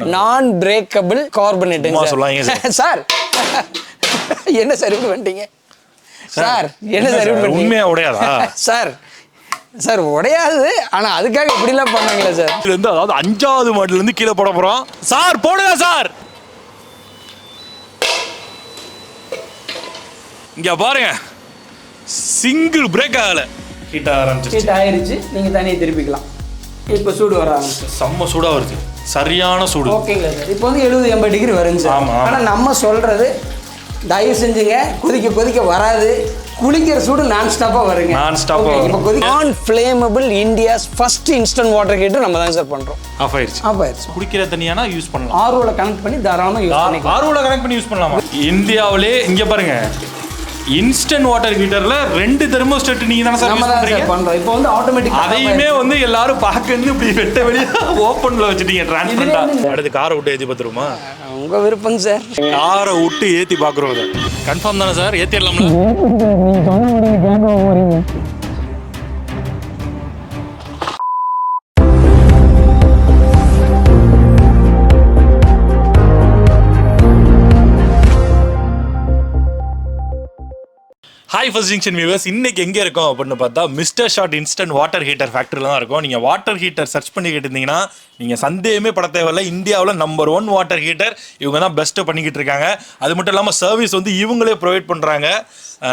நான் breakable கார்பனேட்டுங்க sir. என்ன sir இப்படி வந்துட்டீங்க சார்? என்ன சார் இப்படி உண்மையா உடையாதா சார்? சார் உடையாது, ஆனா அதுக்காக இப்படிலாம் பண்ணாங்களே சார். இது வந்து அதாவது 5வது மாடல்ல இருந்து கீழே போட போறோம் சார். போடுங்க சார். இங்க பாருங்க, சிங்கிள் பிரேக் ஆகல. ஹீட் ஆயிருச்சு. நீங்க தனியை திருப்பிக்கலாம். இப்போ சூடு வர ஆரம்பிச்சு. செம்ம சூடா வருது, சரியான சூடு. ஓகேங்களா சார்? இப்போ வந்து 70-80 டிகிரி வருங்க சார். ஆனா நம்ம சொல்றது தயவு செஞ்சுங்க, கொதிக்க கொதிக்க வராது, குளிக்கிற சூடு நான் ஸ்டாப்பா வருங்க. நான் flammable India's first instant water heater நம்ம தான் சார் பண்றோம். ஆஃப் ஆயிருச்சு. குடிக்கிற தண்ணியானா யூஸ் பண்ணலாம். ஆர்ஓல கனெக்ட் பண்ணி தாராளமா யூஸ் பண்ணிக்கலாம். ஆர்ஓல கனெக்ட் பண்ணி யூஸ் பண்ணலாமா? இந்தியாவிலே இங்க பாருங்க, இன்ஸ்டன்ட் வாட்டர் ஹீட்டர்ல 2 தெர்மோஸ்டாட் நீங்க தான சார் யூஸ் பண்றோம். இப்போ வந்து ஆட்டோமேட்டிக், அதையுமே வந்து எல்லாரும் பாக்கன்னு இப்படி வெட்ட வெளிய ஓபன்ல வச்சிட்டீங்க ட்ரான்ஸ்பரண்டா. அடுத்து காரை விட்டு ஏத்தி பாத்துருமா? உங்க விருப்பங்க சார். காரை விட்டு ஏத்தி பாக்குறோம். கன்ஃபார்ம் தானே சார்? ஏத்திடலாம்ல? நீங்க சொன்ன உடனே கேங்க போறீங்க. ஹாய் ஃபர்ஸ்ட் ஜங்ஷன் வியூவர்ஸ், இன்னைக்கு எங்கே இருக்கோம் அப்படின்னு பார்த்தா Mr.shot இன்ஸ்டன்ட் வாட்டர் ஹீட்டர் ஃபேக்ட்ரியில் தான் இருக்கும். நீங்கள் வாட்டர் ஹீட்டர் சர்ச் பண்ணி கேட்டிருந்தீங்கன்னா நீங்கள் சந்தேகமே பட தேவையில்லை. இந்தியாவில் நம்பர் 1 வாட்டர் ஹீட்டர் இவங்க தான் பெஸ்ட்டு பண்ணிக்கிட்டு இருக்காங்க. அது மட்டும் இல்லாமல் சர்வீஸ் வந்து இவங்களே ப்ரொவைட் பண்ணுறாங்க.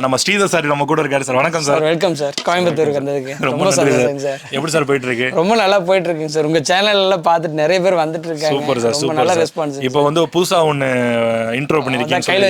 நம்ம ஸ்ரீதர் சார் நம்ம கூட இருக்காரு சார். வணக்கம் சார். Welcome sir. கோயம்புத்தூருக்கு வந்ததுக்கு ரொம்ப சந்தோஷம் சார். எப்படி சார் போயிட்டு இருக்கு? ரொம்ப நல்லா போயிட்டு இருக்குங்க சார். உங்க சேனல் எல்லாம் பார்த்துட்டு நிறைய பேர் வந்துட்டு இருக்காங்க. சூப்பர் சார், ரொம்ப நல்ல ரெஸ்பான்ஸ். இப்போ வந்து புதுசா ஒன்னு இன்ட்ரோ பண்ணிருக்கீங்க. கையில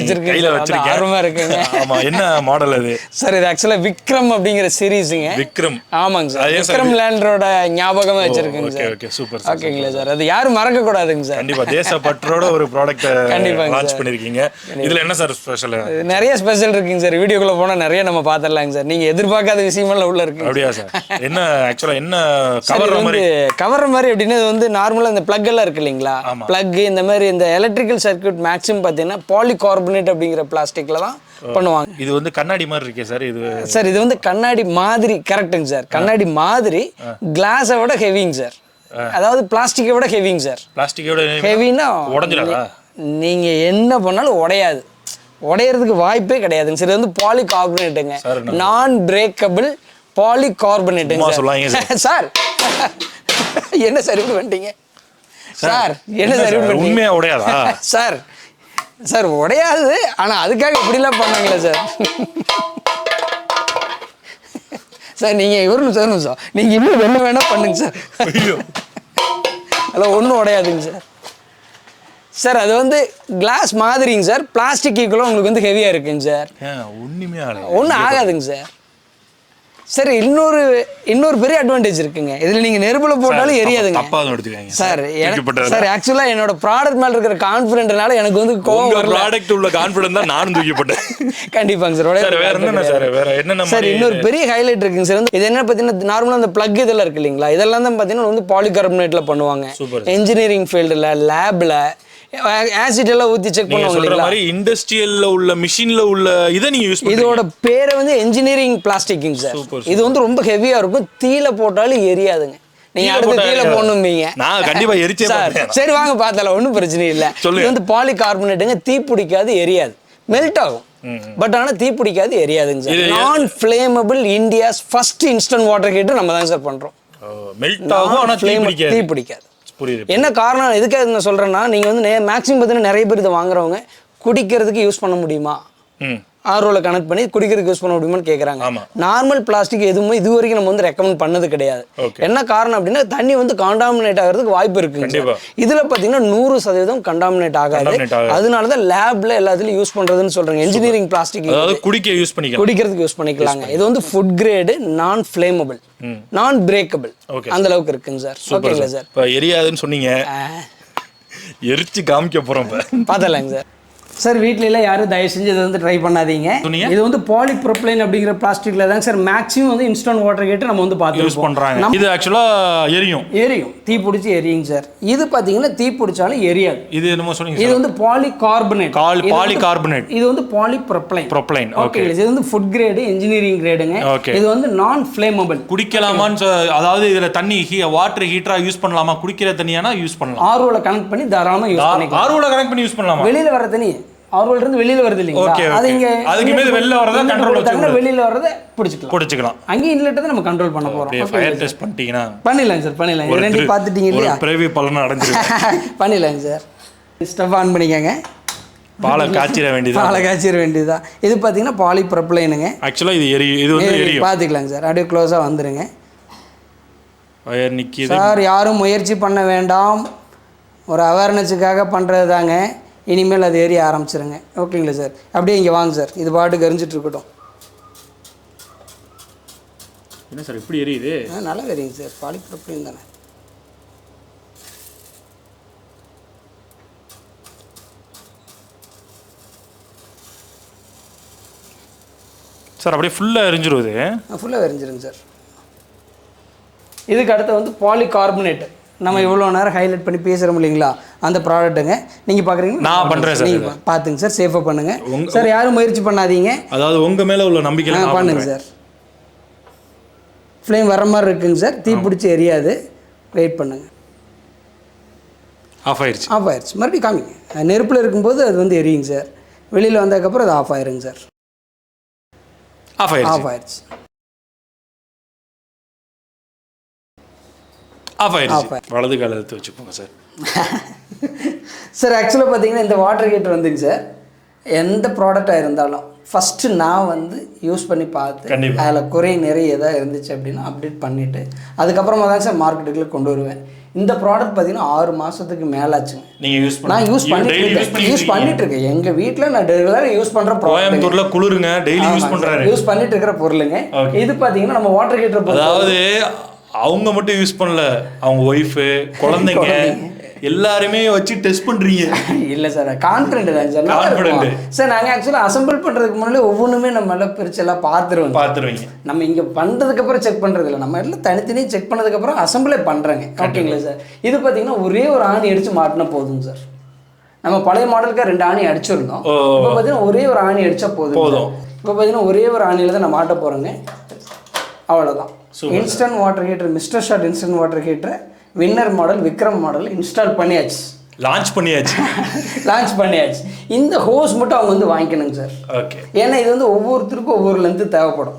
வச்சிருக்கேன். ஆர்வமா இருக்குங்க. ஆமா, என்ன மாடல் அது சார்? இது ஆக்சுவலா விக்ரம் அப்படிங்கிற சீரிஸ்ங்க. விக்ரம். ஆமாங்க சார். விக்ரம் லேண்டரோட ஞாபகமா வச்சிருக்கேங்க சார். Okay super sir. ஓகேங்களா சார்? அது யாரும் மறக்க கூடாதுங்க சார். கண்டிப்பா தேசப்பற்றோட ஒரு ப்ராடக்ட் கண்டிப்பா லான்ச் பண்ணிருக்கீங்க. இதுல என்ன சார் ஸ்பெஷல்? நிறைய ஸ்பெஷல் இருக்குங்க சார். வீடியோக்குள்ள போனா நிறைய நம்ம பாத்துறலாங்க சார். நீங்க எதிர்பார்க்காத விஷயமெல்லாம் உள்ள இருக்கு. அப்படியா சார்? என்ன ஆக்சுவலா என்ன கவர்ற மாதிரி அப்படின்னா, இது வந்து நார்மலா இந்த பிளக் எல்லாம் இருக்கு இல்லீங்களா? பிளக் இந்த மாதிரி இந்த எலக்ட்ரிக்கல் சர்க்யூட் மேக்ஸிமம் பாத்தீங்கன்னா பாலிகார்பனேட் அப்படிங்கிற பிளாஸ்டிக்ல தான் பண்ணுவாங்க. இது வந்து கண்ணாடி மாதிரி இருக்கே சார். இது சார் இது வந்து கண்ணாடி மாதிரி. கரெக்ட்டுங்க சார். கண்ணாடி மாதிரி, கிளாஸை விட ஹெவிங்க சார். அதாவது பிளாஸ்டிக்கை விட ஹெவிங்க சார். பிளாஸ்டிக்கோட ஹெவினா உடைஞ்சிடாதா? நீங்க என்ன பண்ணாலும் உடையாது, உடையறதுக்கு வாய்ப்பே கிடையாதுங்க சார். இது வந்து பாலிகார்பனேட்டுங்க. நான் பிரேக்கபிள் பாலிகார்பனேட்டுங்க சார். என்ன சார் இப்படி வந்துட்டீங்க சார்? என்ன சார் இப்படி உண்மையா உடையாதா சார்? சார் உடையாது, ஆனா அதுக்காக இப்படிலாம் பண்ணாங்களே சார். சார் நீங்க ஒரு நிமிஷம் நீங்க இன்னும் என்ன வேணா பண்ணுங்க சார். அதெல்லாம் ஒன்றும் உடையாதுங்க சார். சார் அது வந்து கிளாஸ் மாதிரிங்க சார். பிளாஸ்டிக் ஈக்குவலாக உங்களுக்கு வந்து ஹெவியாக இருக்குங்க சார். ஒன்றும் ஆகாதுங்க சார். சார் இன்னொரு பெரிய அட்வான்டேஜ் இருக்குங்க. இதில் நீங்கள் நெருப்புல போட்டாலும் எரியாதுங்க சார். சார் ஆக்சுவலாக என்னோட ப்ராடக்ட் மேலே இருக்கிற கான்ஃபிடென்ட்னால எனக்கு வந்து ப்ராடக்ட் உள்ள கான்ஃபிடென்ட் தான் நானும் தூக்கிப்பட்டேன். கண்டிப்பாங்க சார். வேற என்ன சார் இன்னொரு பெரிய ஹைலைட் இருக்குங்க சார். இது என்ன பார்த்தீங்கன்னா, நார்மலாக அந்த பிளக் இதெல்லாம் இருக்கு இல்லைங்களா? இதெல்லாம் தான் பார்த்தீங்கன்னா வந்து பாலிகார்பனேட்ல பண்ணுவாங்க. இன்ஜினியரிங் ஃபீல்டில், லேப்ல ஆசிட் எல்லாம் ஊத்தி செக் பண்ணுவாங்க. மாதிரி இண்டஸ்ட்ரியல்ல உள்ள மிஷின்ல உள்ள இத நீங்க யூஸ் பண்ணுவீங்க. இதோட பேரை வந்து இன்ஜினியரிங் பிளாஸ்டிக்ங்க சார். இது வந்து ரொம்ப ஹெவியா இருக்கும். தீல போட்டாலும் எரியாதுங்க. நீங்க அடுத்து தீல போடணும்பீங்க. நான் கண்டிப்பா எரிச்சே சார். சரி வாங்க பார்த்தலாம், ஒன்றும் பிரச்சனை இல்லை. இது வந்து பாலிகார்பனேட்டுங்க. தீ பிடிக்காது, எரியாது. மெல்ட் ஆகும், பட் ஆனா தீ பிடிக்காது, எரியாதுங்க சார். நான் flammable India's first instant water heater நம்ம தான் சார் பண்றோம். மெல்ட் ஆகும், ஆனா தீ பிடிக்காது. என்ன காரணம் எதுக்காக நான் சொல்றேன்னா, நீங்க வந்து மேக்ஸிமம் பார்த்தீங்கன்னா நிறைய பேர் இதை வாங்குறவங்க குடிக்கிறதுக்கு யூஸ் பண்ண முடியுமா, ஆர்ஓல கனெக்ட் பண்ணி குடிக்கிறதுக்கு யூஸ் பண்ண முடியுமான்னு கேட்குறாங்க. நார்மல் பிளாஸ்டிக் எதுவுமே இது வரைக்கும் நம்ம வந்து ரெக்கமெண்ட் பண்ணது கிடையாது. என்ன காரணம் அப்படின்னா, தண்ணி வந்து காண்டாமினேட் ஆகிறதுக்கு வாய்ப்பு இருக்குங்க. இதுல பாத்தீங்கன்னா 100% கண்டாமினேட் ஆகாது. அதனாலதான் லேப்ல எல்லாத்துலயும் யூஸ் பண்றதுன்னு சொல்றாங்க. இன்ஜினியரிங் பிளாஸ்டிக் குடிக்கிறதுக்கு யூஸ் பண்ணிக்கலாங்க. இது வந்து ஃபுட் கிரேடு, நான் ஃப்ளேமபிள், நான் பிரேக்கபிள், அந்த அளவுக்கு இருக்குங்க சார். ஓகேங்களா சார்? இப்போ எரியாதுன்னு சொன்னீங்க, எரிச்சு காமிக்க போறோம். பார்த்தலாங்க சார். சார் வீட்ல யாரும் தயவு செஞ்சு இதை வந்து ட்ரை பண்ணாதீங்க. இது வந்து பாலிப்ரோப்ளைன் அப்படிங்கிற பிளாஸ்டிக்ல தான் சார் மேக்ஸிமம் வந்து இன்ஸ்டன்ட் வாட்டர் ஹீட்டர் நம்ம வந்து பார்த்து யூஸ் பண்றாங்க. இது ஆக்சுவலா எரியும் தீ பிடிச்சி எரியுங்க சார். இது பாத்தீங்கன்னா தீ பிடிச்சாலும் எரியாது. இது என்னமோ சொன்னீங்க, இது வந்து பாலிகார்பனேட். இது வந்து பாலிப்ரோப்ளைன். ஓகே, இது வந்து ஃபுட் கிரேடு, இன்ஜினியரிங் கிரேடுங்க. இது வந்து நான் ஃப்ளேமபிள். குடிக்கலாமான்னு, அதாவது இதுல தண்ணி வாட்டர் ஹீட்டரா யூஸ் பண்ணலாமா? குடிக்கிற தண்ணியானா யூஸ் பண்ணலாம். ஆர்ஓல கனெக்ட் பண்ணி தாராளமா யூஸ் பண்ணிக்கலாம். ஆர்ஓல கனெக்ட் பண்ணி யூஸ் பண்ணலாமா? வெளியில வர தண்ணி ஆர்ஓல இருந்து வெளியில வருது இல்லீங்களா, அது இங்க அதுக்கு மேல வெளியில வரத கண்ட்ரோல் வச்சுக்கலாம். வெளியில வரத பிடிச்சிக்கலாம். அங்க இன்லெட் தான் நம்ம கண்ட்ரோல் பண்ண போறோம். ஃபயர் டெஸ்ட் பண்ணிட்டீங்கனா பண்ணிடலாம் சார், பண்ணிடலாம். இது ரெண்டு பாத்துட்டீங்க இல்லையா, ஒரு பிரைவே பலன் அடைஞ்சிரும். பண்ணிடலாம் சார். ஸ்டவ் ஆன் பண்ணிக்கங்க. பாலை காய்ச்சிர வேண்டியதா. இது பாத்தீங்கன்னா பாலிப்ரோப்ளைனுங்க. ஆக்சுவலா இது வந்து எரியும். பாத்துக்கலாம் சார். அப்படியே க்ளோஸா வந்துருங்க. ஃபயர் நிக்கிது சார். யாரும் முயற்சி பண்ண வேண்டாம், ஒரு அவேர்னஸுக்காக பண்ணுறது தாங்க. இனிமேல் அது எரிய ஆரம்பிச்சிருங்க. ஓகேங்களா சார்? அப்படியே இங்கே வாங்க சார். இது பாட்டுக்கு எரிஞ்சிட்டு இருக்கட்டும். என்ன சார் இப்படி எரியுது? நல்லா எரியுங்க சார், பாலிப்ரோப்ளைன் தானே. சார் அப்படியே ஃபுல்லாக எரிஞ்சிருவது? ஃபுல்லாக எரிஞ்சிருங்க சார். இதுக்கு அடுத்து வந்து பாலிகார்பனேட். நம்ம இவ்வளோ நேரம் ஹைலைட் பண்ணி பேசுகிறோம் இல்லைங்களா, அந்த ப்ராடக்ட்டுங்க. நீங்கள் பார்க்குறீங்க, நான் பண்ணுறேன் சார். நீங்கள் பார்த்துங்க சார், சேஃபாக பண்ணுங்கள் சார். யாரும் முயற்சி பண்ணாதீங்க. அதாவது உங்கள் மேலே உள்ள நம்பிக்கை பண்ணுங்க சார். ஃப்ளேம் வர மாதிரி இருக்குங்க சார், தீ பிடிச்சி எரியாது. வெயிட் பண்ணுங்கள். ஆஃப் ஆயிடுச்சு. மறுபடியும் காமிங்க. நெருப்பில் இருக்கும்போது அது வந்து எரியுங்க சார். வெளியில் வந்ததுக்கப்புறம் அது ஆஃப் ஆயிருங்க சார். ஆஃப் ஆயிடுச்சு. வலது கால எடுத்து வச்சுக்கோங்க சார். சார் ஆக்சுவலாக பார்த்தீங்கன்னா இந்த வாட்டர் ஹீட்டர் வந்துங்க சார், எந்த ப்ராடக்டாக இருந்தாலும் ஃபஸ்ட்டு நான் வந்து யூஸ் பண்ணி பார்த்து அதில் குறை நிறைய எதாவது இருந்துச்சு அப்படின்னா அப்டேட் பண்ணிவிட்டு அதுக்கப்புறமா தான் சார் மார்க்கெட்டுக்குள்ளே கொண்டு வருவேன். இந்த ப்ராடக்ட் பார்த்தீங்கன்னா 6 மாதத்துக்கு மேலாச்சுங்க. நான் யூஸ் பண்ணிட்டு இருக்கேன். எங்கள் வீட்டில் நான் ரெகுலராக யூஸ் பண்ணுற கோயம்புத்தூர்ல குளிருங்க, டெய்லி யூஸ் பண்ணிட்டு இருக்கிற பொருளுங்க. இது பார்த்தீங்கன்னா நம்ம வாட்டர் ஹீட்டர், அதாவது அவங்க மட்டும் யூஸ் பண்ணல, அவங்க ஒய்ஃபு, குழந்தைங்க எல்லாருமே வச்சு டெஸ்ட் பண்றீங்க. இல்லை சார், கான்ஃபிடென்ட் தான் சார். Confident sir. நாங்கள் ஆக்சுவலாக அசம்பிள் பண்ணுறதுக்கு முன்னாடி ஒவ்வொன்றுமே நம்ம எல்லாம் பிரிச்சு எல்லாம் பார்த்துருவீங்க. நம்ம இங்கே பண்ணுறதுக்கப்புறம் செக் பண்ணுறது இல்லை, நம்ம எல்லாம் தனித்தனியாக செக் பண்ணதுக்கப்புறம் அசம்பிளே பண்ணுறேங்க. ஓகேங்களா சார்? இது பார்த்தீங்கன்னா ஒரே ஒரு ஆணி அடித்து மாட்டினா போதுங்க சார். நம்ம பழைய மாடலுக்கு 2 ஆணி அடிச்சிருந்தோம். இப்போ பார்த்தீங்கன்னா ஒரே ஒரு ஆணி அடித்தா போதும். இப்போ பார்த்தீங்கன்னா ஒரே ஒரு ஆணியில் தான் நான் மாட்ட போகிறேங்க. அவ்வளோதான். Instant water heater, mister shot instant water heater winner model, Vikram model install பண்ணியாச்சு. லான்ச் பண்ணியாச்சு. இந்த ஹோஸ் மட்டும் அவங்க வந்து வாங்கிக்கணுங்க சார். ஓகே. ஏன்னா இது வந்து ஒவ்வொருத்தருக்கும் ஒவ்வொரு லென்த்து தேவைப்படும்.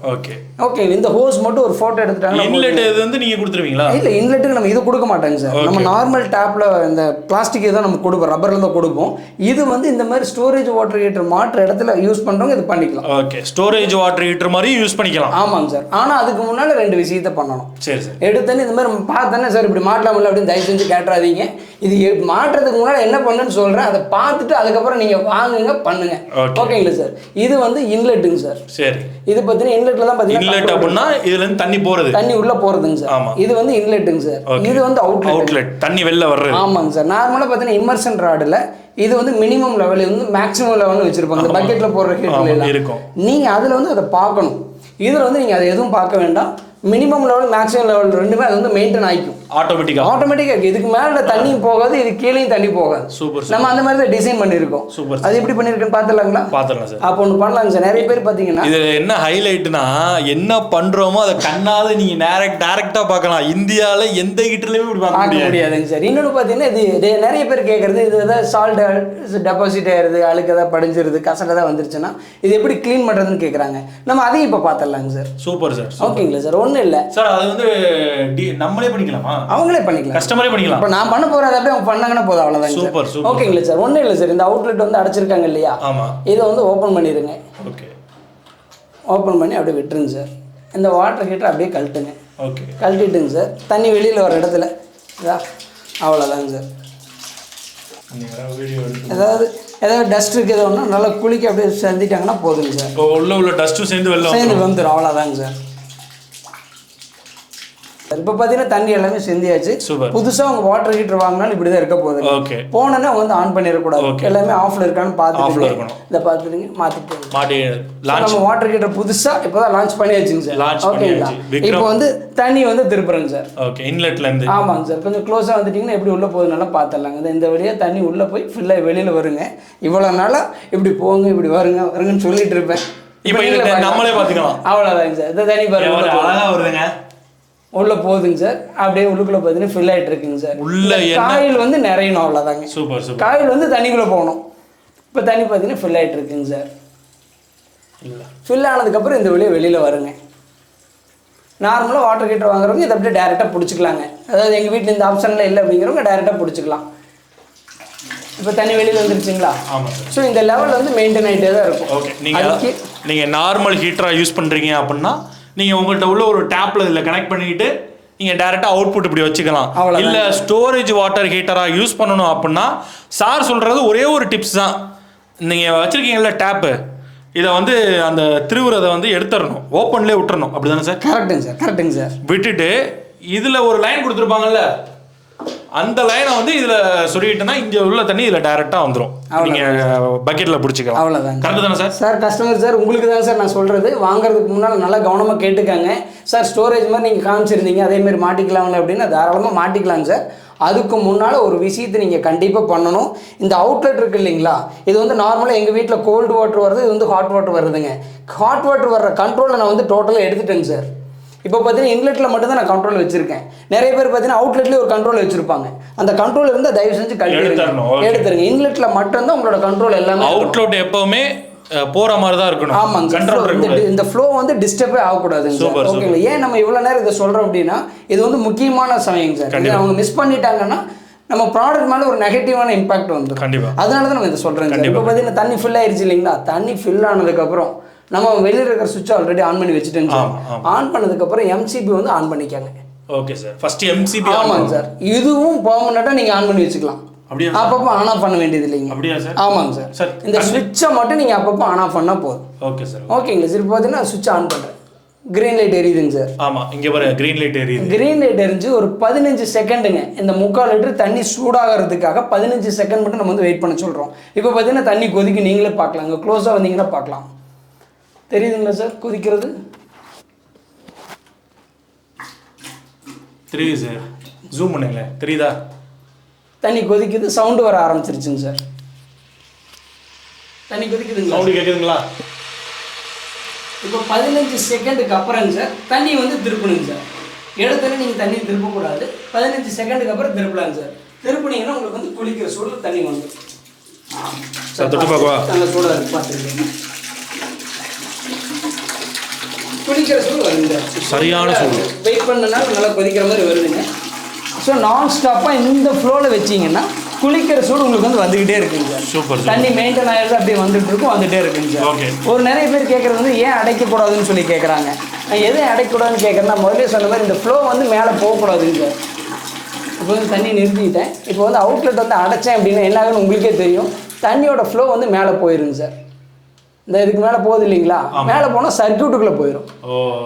ஓகே. இந்த ஹோஸ் மட்டும் ஒரு ஃபோட்டோ எடுத்துட்டாங்க. இன்லெட் இது வந்து நீங்கள் கொடுத்துருவீங்களா? இல்லை, இன்லெட்டுக்கு நம்ம இது கொடுக்க மாட்டாங்க சார். நம்ம நார்மல் டேப்பில் இந்த பிளாஸ்டிக் தான் நம்ம கொடுப்போம், ரப்பரில் தான் கொடுப்போம். இது வந்து இந்த மாதிரி ஸ்டோரேஜ் வாட்டர் ஹீட்டர் மாற்ற இடத்துல யூஸ் பண்ணுறவங்க இது பண்ணிக்கலாம். ஓகே. ஸ்டோரேஜ் வாட்டர் ஹீட்டர் மாதிரி யூஸ் பண்ணிக்கலாம். ஆமாங்க சார். ஆனால் அதுக்கு முன்னால் 2 விஷயத்தை பண்ணணும். சரி சார். எடுத்தோன்னே இந்த மாதிரி பார்த்தோன்னே சார் இப்படி மாட்டலாமில்ல அப்படின்னு தயவு செஞ்சு கேட்டுறாதீங்க. இது மாட்டுறதுக்கு முன்னாடி என்ன பண்ணுன்னு சொல்கிறேன், அதை பார்த்துட்டு அதுக்கப்புறம் நீங்கள் வாங்குங்க, பண்ணுங்க. ஓகேங்களா சார்? இது வந்து இன்லெட்டுங்க சார். சரி. இது பார்த்தீங்கன்னா இன்லெட்டில் தான் பார்த்தீங்கன்னா இன்லெட் அப்படின்னா இதுலேருந்து தண்ணி உள்ளே போகிறதுங்க சார். ஆமாம். இது வந்து இன்லெட்டுங்க சார். இது வந்து அவுட்லெட், தண்ணி வெளில வர்றது. ஆமாங்க சார். நார்மலாக பார்த்தீங்கன்னா இம்மர்சன் ராடில் இது வந்து மினிமம் லெவல், இது வந்து மேக்ஸிமம் லெவல்னு வச்சுருப்பாங்க. இந்த பக்கெட்டில் போடுற ஹீட்டர்லாம் இருக்கும். நீங்கள் அதில் வந்து அதை பார்க்கணும். இதில் வந்து நீங்கள் அதை எதுவும் பார்க்க வேண்டாம். மினிமம் லெவல், மேக்ஸிமம் லெவல் ரெண்டுமே அது வந்து மெயின்டைன் ஆகிக்கும். ஆட்டோமேட்டிக்காக இதுக்கு மேலே தண்ணியும் போகாது, இது கீழேயும் தண்ணி போகாது. சூப்பர். நம்ம அந்த மாதிரி தான் டிசைன் பண்ணியிருக்கோம். சூப்பர். அது எப்படி பண்ணியிருக்குன்னு பார்த்துலாங்களா? பார்த்துடலாம் சார். அப்போ ஒன்று பண்ணலாங்க சார். நிறைய பேர் பார்த்தீங்கன்னா இது என்ன ஹைலைட்னா, என்ன பண்ணுறோமோ அதை கண்ணாத நீங்கள் டேரெக்டாக பார்க்கலாம். இந்தியாவில் எந்த ஹீட்டர்லையுமே இப்படி பார்க்க முடியாதுங்க சார். இன்னொன்று பார்த்தீங்கன்னா இது நிறைய பேர் கேட்குறது, இது ஏதாவது சால்ட் டெபாசிட் ஆயிடுது, அழுக்கு ஏதாவது படிஞ்சிருது, கசடை தான் வந்துருச்சுன்னா இது எப்படி க்ளீன் பண்ணுறதுன்னு கேட்குறாங்க. நம்ம அதையும் இப்போ பார்த்துடலாங்க சார். Super sir. ஓகேங்களா சார்? ஒன்றும் இல்லை சார், அது வந்து நம்மளே பண்ணிக்கலாமா? அவங்களே பண்ணிக்கலாம், கஸ்டமரே பண்ணிக்கலாம். இப்போ நான் பண்ண போகிறேன், அதை அப்படியே அவங்க பண்ணாங்கன்னா போதும், அவ்வளோதான். சூப்பர். ஓகேங்களா சார்? ஒன்றும் இல்லை சார். இந்த அவுட்லெட் வந்து அடைச்சிருக்காங்க இல்லையா? ஆமாம். இதை வந்து ஓப்பன் பண்ணிடுங்க. ஓகே. ஓப்பன் பண்ணி அப்படியே விட்டுருங்க சார். இந்த வாட்டர் ஹீட்டர் அப்படியே கழட்டுங்க. ஓகே. கழட்டிட்டுங்க சார். தண்ணி வெளியில் வர இடத்துல அவ்வளோதாங்க சார். ஏதாவது டஸ்ட் இருக்குது ஒன்றா நல்லா குளிக்க அப்படியே செஞ்சிட்டாங்கன்னா போதுங்க சார். உள்ள டஸ்ட்டும் சேர்ந்து வந்துடும், அவ்வளோதாங்க சார். இப்போ பார்த்தீங்கன்னா தண்ணி எல்லாமே செஞ்சியாச்சு. புதுசாக உங்கள் வாட்டர் ஹீட்டர் வாங்கினாலும் இப்படி தான் இருக்க போகுது. ஓகே. போனோன்னா வந்து ஆன் பண்ணிடக்கூடாது. எல்லாமே ஆஃப்ல இருக்கான்னு பார்த்துட்டு இதை பார்த்துருங்க மாற்றி நம்ம வாட்டர் ஹீட்டர் புதுசாக இப்போ தான் லான்ச் பண்ணியாச்சுங்க சார். ஓகேங்களா? இப்போ வந்து தண்ணி வந்து திருப்புறேங்க சார். ஓகே. இன்லெட்லேருந்து. ஆமாங்க சார். கொஞ்சம் க்ளோஸாக வந்துட்டிங்கன்னா எப்படி உள்ளே போகுது நல்லா பார்த்துடலாங்க. இந்த வழியாக தண்ணி உள்ளே போய் ஃபுல்லாக வெளியில் வருங்க. இவ்வளோ நாளாக இப்படி போங்க இப்படி வருங்கன்னு சொல்லிட்டு இருப்பேன். இப்போ நம்மளே பார்த்துக்கலாம். அவ்வளோதாங்க சார். இந்த தண்ணி பாருங்க அழகாக வருதுங்க. உள்ள போகுதுங்க சார். அப்படியே உள்ளுக்குள்ள பார்த்தீங்கன்னா ஃபில் ஆகிட்டு இருக்குங்க சார். உள்ள காயில் வந்து நிறையணும் அவ்வளோதாங்க. Super super. காயில் வந்து தண்ணிக்குள்ளே போகணும். இப்போ தண்ணி பார்த்தீங்கன்னா ஃபில் ஆகிட்டு இருக்குங்க சார். ஃபில் ஆனதுக்கப்புறம் இந்த வழியாக வெளியில் வருங்க. நார்மலாக வாட்டர் ஹீட்டர் வாங்குறவங்க இதை அப்படியே டேரெக்டாக பிடிச்சிக்கலாங்க. அதாவது எங்கள் வீட்டில் இந்த ஆப்ஷனில் இல்லை அப்படிங்கிறவங்க டேரெக்டாக பிடிச்சிக்கலாம். இப்போ தண்ணி வெளியில் வந்துருச்சுங்களா? ஆமாம். ஸோ இந்த லெவலில் வந்து மெயின்டைன் ஆகிட்டே தான் இருக்கும். ஓகே. நீங்கள் நார்மல் ஹீட்டராக யூஸ் பண்ணுறீங்க அப்படின்னா நீங்கள் உங்கள்கிட்ட உள்ள ஒரு டேப்பில் இதில் கனெக்ட் பண்ணிக்கிட்டு நீங்கள் டேரெக்டாக அவுட்புட் இப்படி வச்சுக்கலாம். இல்லை ஸ்டோரேஜ் வாட்டர் ஹீட்டராக யூஸ் பண்ணணும் அப்படின்னா சார் சொல்கிறது ஒரே ஒரு டிப்ஸ் தான். நீங்கள் வச்சுருக்கீங்களா டேப்பு, இதை வந்து அந்த திருவுறதை வந்து எடுத்துடணும், ஓப்பன்லேயே விட்டுறணும். அப்படி தானே சார்? கரெக்டுங்க சார். விட்டுட்டு இதில் ஒரு லைன் கொடுத்துருப்பாங்கல்ல, அந்த லைனை வந்து இதில் சொல்லிட்டேன்னா இங்கே உள்ள தண்ணி இதில் டைரெக்டாக வந்துடும். நீங்கள் பக்கெட்டில் பிடிச்சிக்கலாம். அவ்வளோதான். கரெக்டு தானே சார்? சார் கஸ்டமர் சார் உங்களுக்கு தான் சார் நான் சொல்கிறது. வாங்குறதுக்கு முன்னால் நல்லா கவனமாக கேட்டுக்காங்க சார். ஸ்டோரேஜ் மாதிரி நீங்கள் காமிச்சிருந்தீங்க அதேமாதிரி மாட்டிக்கலாம்ல அப்படின்னா தாராளமாக மாட்டிக்கலாங்க சார். அதுக்கு முன்னால் ஒரு விஷயத்தை நீங்கள் கண்டிப்பாக பண்ணணும். இந்த அவுட்லெட் இருக்குது இல்லைங்களா, இது வந்து நார்மலாக எங்கள் வீட்டில் கோல்டு வாட்டர் வருது, இது வந்து ஹாட் வாட்டர் வருதுங்க. ஹாட் வாட்டர் வர்ற கண்ட்ரோலை நான் வந்து டோட்டலாக எடுத்துட்டேங்க சார். இப்போ பார்த்தீங்கன்னா இன்லெட்டில் மட்டும்தான் நான் கண்ட்ரோல் வச்சுருக்கேன். நிறைய பேர் பார்த்தீங்கன்னா அவுட்லெட்லேயே ஒரு கண்ட்ரோல் வச்சுருப்பாங்க. அந்த கண்ட்ரோல் இருந்தால் தயவு செஞ்சு எடுத்துருங்க. இன்லெட்டில் மட்டும்தான் உங்களோட கண்ட்ரோல் எல்லாமே. அவுட்லெட் எப்போவுமே போகிற மாதிரி தான் இருக்கணும். ஆமாங்க. இந்த ஃப்ளோ வந்து டிஸ்டர்பே ஆகக்கூடாதுங்க. ஓகேங்களா? ஏன் நம்ம இவ்வளோ நேரம் இதை சொல்கிறோம் அப்படின்னா இது வந்து முக்கியமான சமயங்க சார். இதை அவங்க மிஸ் பண்ணிட்டாங்கன்னா நம்ம ப்ராடக்ட் மேலே ஒரு நெகட்டிவான இம்பாக்ட் வந்துடும். கண்டிப்பாக. அதனால தான் நம்ம இதை சொல்கிறேன். இப்போ பார்த்தீங்கன்னா தண்ணி ஃபில் ஆயிடுச்சு இல்லைங்களா, தண்ணி ஃபில் ஆனதுக்கப்புறம் நம்ம வெளியில் இருக்கிற சுவிட்ச் ஆல்ரெடி ஆன் பண்ணி வச்சுட்டேங்க சார். ஆன் பண்ணதுக்கப்புறம் எம்சிபி வந்து ஆன் பண்ணிக்காங்க. Okay sir. First MCB. ஆமாங்க சார். இதுவும் பெர்மனெண்ட்டாக நீங்கள் ஆன் பண்ணி வச்சுக்கலாம். அப்பப்போ ஆன் ஆஃப் பண்ண வேண்டியது இல்லைங்க. அப்படியா சார்? ஆமாங்க சார். இந்த சுவிட்சை மட்டும் நீங்கள் அப்பப்போ ஆன் ஆஃப் பண்ணால் போதும். Okay sir. ஓகேங்களா சார்? இப்போ பார்த்தீங்கன்னா சுவிட்ச் ஆன் பண்ணுறேன். கிரீன் லைட் எரியுதுங்க சார். ஆமாம், இங்கே பாருங்க கிரீன் லைட் எரியுது. கிரீன் லைட் எரிஞ்சு ஒரு 15 செகண்டுங்க. இந்த 3/4 லிட்டர் தண்ணி சூடாகிறதுக்காக 15 செகண்ட் மட்டும் நம்ம வந்து வெயிட் பண்ண சொல்கிறோம். இப்போ பார்த்தீங்கன்னா தண்ணி கொதிக்கு நீங்களே பார்க்கலாம். இங்கே க்ளோஸாக வந்தீங்கன்னா பார்க்கலாம். தெரியுதுங்களா சார் கொதிக்கிறது? தெரியுது சார். ஜூம் பண்ணுங்களேன், தெரியுதா? தண்ணி கொதிக்குது, சவுண்டு வர ஆரம்பிச்சிருச்சுங்க சார். தண்ணி கொதிக்குதுங்களா? சவுண்டு கேட்குதுங்களா? இப்போ 15 செகண்டுக்கு அப்புறங்க சார் தண்ணி வந்து திருப்பணுங்க சார். எடுத்தோன்னே நீங்கள் தண்ணி திருப்பக்கூடாது. 15 செகண்டுக்கு அப்புறம் திருப்பலாங்க சார். திருப்பினீங்கன்னா உங்களுக்கு வந்து குளிக்கிற சூடு தண்ணி வந்து சார் தொட்டு பார்க்கவா? நல்ல சூடாக இருக்கு பார்த்துருக்கீங்க. குளிக்கிற சூடு வருங்க. சரியான சூடு. வெயிட் பண்ணனால நல்லா கொதிக்கிற மாதிரி வருதுங்க. ஸோ நான் ஸ்டாப்பாக இந்த ஃப்ளோவில் வச்சிங்கன்னா குளிக்கிற சூடு உங்களுக்கு வந்து வந்துக்கிட்டே இருக்குங்க சார். சூப்பர். தண்ணி மெயின்டைன் ஆகிடுது அப்படியே வந்துட்டு இருக்கும், வந்துகிட்டே இருக்குங்க சார். ஓகே. ஒரு நிறைய பேர் கேட்குறது வந்து ஏன் அடைக்கக்கூடாதுன்னு சொல்லி கேட்குறாங்க. நான் எதை அடைக்கக்கூடாதுன்னு கேட்குறேன்னா முதல்ல சொன்ன மாதிரி இந்த ஃப்ளோ வந்து மேலே போகக்கூடாதுங்க சார். இப்போ வந்து தண்ணி நிறுத்திட்டேன். இப்போ வந்து அவுட்லெட் வந்து அடைச்சேன் அப்படின்னா என்ன ஆகுன்னு உங்களுக்கே தெரியும். தண்ணியோட ஃப்ளோ வந்து மேலே போயிருங்க சார். இந்த இதுக்கு மேலே போகுது இல்லைங்களா, மேலே போனால் சர்க்யூட்டுக்குள்ளே போயிடும்.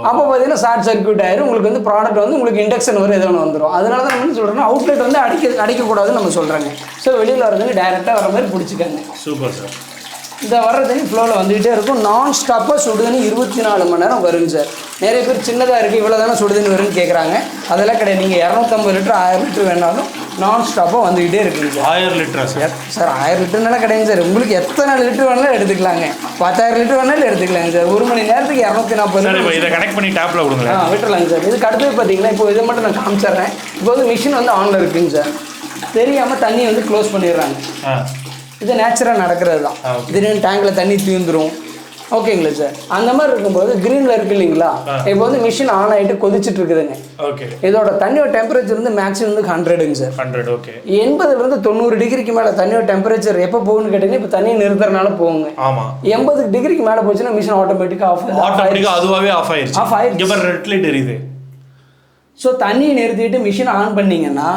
அப்போ பார்த்தீங்கன்னா ஷார்ட் சர்க்யூட் ஆயிரும். உங்களுக்கு வந்து ப்ராடக்ட் வந்து உங்களுக்கு இண்டக்ஷன் வரும், எதோ ஒன்று வந்துடும். அதனால தான் நம்ம சொல்கிறோன்னா அவுட்லெட் வந்து அடிக்கக்கூடாதுன்னு நம்ம சொல்கிறாங்க. ஸோ வெளியில் வரதுன்னு டைரெக்டாக வர மாதிரி பிடிச்சிக்காங்க. Super sir. இந்த வர்ற தண்ணி ஃப்ளோவில் வந்துகிட்டே இருக்கும். நான் ஸ்டாப்பாக சுடுதண்ணி 24 மணி நேரம் வருங்க சார். நிறைய பேர் சின்னதாக இருக்குது இவ்வளோ தானே சுடுதண்ணி வரும்னு கேட்குறாங்க. அதெல்லாம் கிடையாது. நீங்கள் 250 லிட்டர் 1000 லிட்டர் வேணாலும் நான் ஸ்டாப்பாக வந்துக்கிட்டே இருக்குங்க சார். 1000 லிட்டரா சார்? சார் 1000 லிட்டர்னால கிடையாது சார். உங்களுக்கு எத்தனை லிட்டர் வேணாலும் எடுத்துக்கலாங்க. 10,000 லிட்டர் வேணாலும் எடுத்துக்கலாங்க சார். ஒரு மணி நேரத்துக்கு 240. இதை கனெக்ட் பண்ணி டேப்பில் கொடுங்க. விட்டுலாங்க சார். இதுக்கு அடுத்து பார்த்தீங்கன்னா இப்போ இதை மட்டும் நான் காமிச்சிட்றேன். இப்போ வந்து மிஷின் வந்து ஆனில் இருக்குங்க சார். தெரியாமல் தண்ணி வந்து க்ளோஸ் பண்ணிடுறாங்க. இது நேச்சுரலாக நடக்கிறது தான். திடீர்னு டேங்கில் தண்ணி தீந்துடும். ஓகேங்களா சார்? அந்த மாதிரி இருக்கும்போது க்ரீனில் இருக்கு இல்லைங்களா, இப்போ வந்து மிஷின் ஆன் ஆகிட்டு கொதிச்சுட்டு இருக்குதுங்க. ஓகே. இதோட தண்ணியோட டெம்பரேச்சர் வந்து மேக்ஸிமம் வந்து 100ங்க சார். 100. ஓகே. 80லேருந்து 90 டிகிரிக்கு மேலே தண்ணியோட டெம்பரேச்சர் எப்போ போகுன்னு கேட்டிங்கன்னா இப்போ தண்ணி நிறுத்துறதுனால போகுங்க. ஆமாம். 80 டிகிரிக்கு மேலே போச்சுன்னா மிஷின் ஆட்டோமேட்டிக்காக அதுவாகவே ஆஃப் ஆயிடுச்சு. ஆஃப் ஆயிடுச்சு. ரெட் லைட் எரியுது. ஸோ தண்ணியை நிறுத்திட்டு மிஷினை ஆன் பண்ணிங்கன்னா